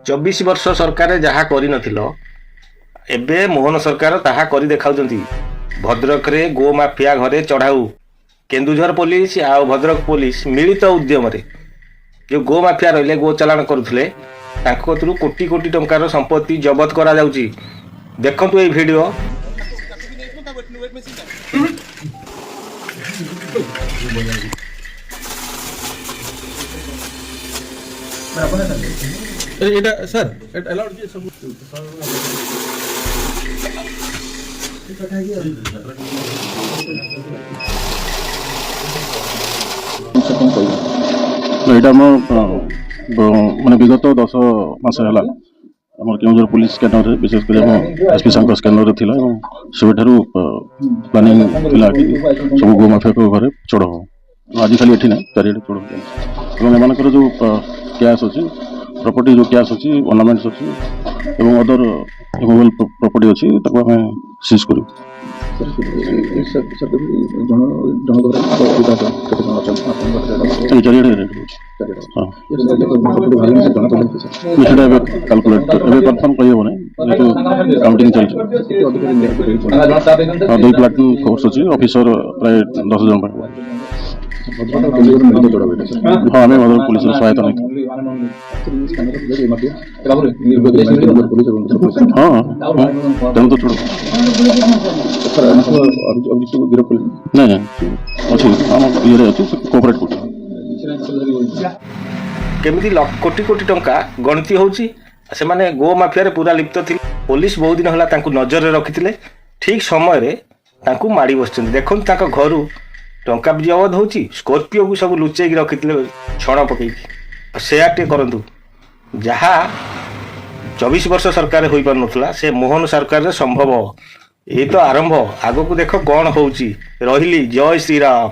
24 ବର୍ଷ ସରକାର ଯାହା କରିନଥିଲ ଏବେ ମୋହନ ସରକାର ତାହା କରି ଦେଖାଉଛନ୍ତି। ଭଦ୍ରକରେ ଗୋ ମାଫିଆ ଘରେ ଚଢ଼ାଉ। କେନ୍ଦୁଝର ପୋଲିସ ଆଉ ଭଦ୍ରକ ପୋଲିସ ମିଳିତ ଉଦ୍ୟମରେ ଯେଉଁ ଗୋ ମାଫିଆ ରହିଲେ ଗୋ ଚାଲାଣ କରୁଥିଲେ ତାଙ୍କ କତରୁ କୋଟି କୋଟି ଟଙ୍କାର ସମ୍ପତ୍ତି ଜବତ କରାଯାଉଛି। ଦେଖନ୍ତୁ ଏଇ ଭିଡ଼ିଓ। এটা স্যার এটা অ্যালাউড কি সব এটা আমার মানে বিগত 10 মাস ହେଲା আমার কেউঝর পুলিশ স্ক্যানরে বিশেষ করে এসপি সাংক স্ক্যানরে ଥିଲା এবং সেবেଠାରୁ ପ୍ଲାନିଂ ଥିଲା କି ସବୁ ଗୋ ମାଫିଆଙ୍କ ଘରେ ଚଢ଼ ହେବ। ଆଜି ଖାଲି ଏଠି ନାହିଁ, ଚାରିଆଡ଼େ ଚଢ଼ ହେଉଛି ଏବଂ ଏମାନଙ୍କର ଯେଉଁ କ୍ୟାସ୍ ଅଛି, ପ୍ରପର୍ଟି ଯେଉଁ କ୍ୟାସ୍ ଅଛି, ଅର୍ଣ୍ଣାମେଣ୍ଟସ୍ ଅଛି ଏବଂ ଅଦର ଇମୋବାଇଲ୍ ପ୍ରପର୍ଟି ଅଛି ତାକୁ ଆମେ ସିଜ୍ କରିବୁ। ଚାରିଆଡ଼େ ରେଟ୍ ହେଉଛି। ସେଟା ଏବେ କାଲକୁଲେଟ୍ ଏବେ କନଫର୍ମ କହିହେବ ନାହିଁ, ଯେହେତୁ କାଉଣ୍ଟିଂ ଚାଲିଛି। 2 ପ୍ଲାଟୁନ୍ ଫୋର୍ସ ଅଛି, ଅଫିସର ପ୍ରାୟ 10 ଜଣ ପାଖ। ହଁ, ଆମେ ଭଦ୍ରକ ପୁଲିସର ସହାୟତା ନେଇଥିଲୁ। ହଁ ତେଣୁ ତ ଚଢ଼ ନାଇଁ ନାଇଁ ଅଛି, ଆମ ଇଏରେ ଅଛି, କୋଅପରେଟ୍ କରୁଛି। କେମିତି କୋଟି କୋଟି ଟଙ୍କା ଗଣତି ହେଉଛି। ସେମାନେ ଗୋ ମାଫିଆରେ ପୁରା ଲିପ୍ତ ଥିଲେ। ପୋଲିସ ବହୁ ଦିନ ହେଲା ତାଙ୍କୁ ନଜରରେ ରଖିଥିଲେ। ଠିକ୍ ସମୟରେ ତାଙ୍କୁ ମାଡ଼ି ବସିଛନ୍ତି। ଦେଖନ୍ତୁ ତାଙ୍କ ଘରୁ ଟଙ୍କା ବି ଜବତ ହେଉଛି, ସ୍କର୍ପିଓକୁ ସବୁ ଲୁଚେଇକି ରଖିଥିଲେ ଛଣ ପକେଇକି। ସେୟା ଟିକେ କରନ୍ତୁ, ଯାହା 24 ବର୍ଷ ସରକାର ହୋଇପାରୁନଥିଲା ସେ ମୋହନ ସରକାରରେ ସମ୍ଭବ। ଏଇ ତ ଆରମ୍ଭ, ଆଗକୁ ଦେଖ କ'ଣ ହେଉଛି। ରହିଲି, ଜୟ ଶ୍ରୀରାମ।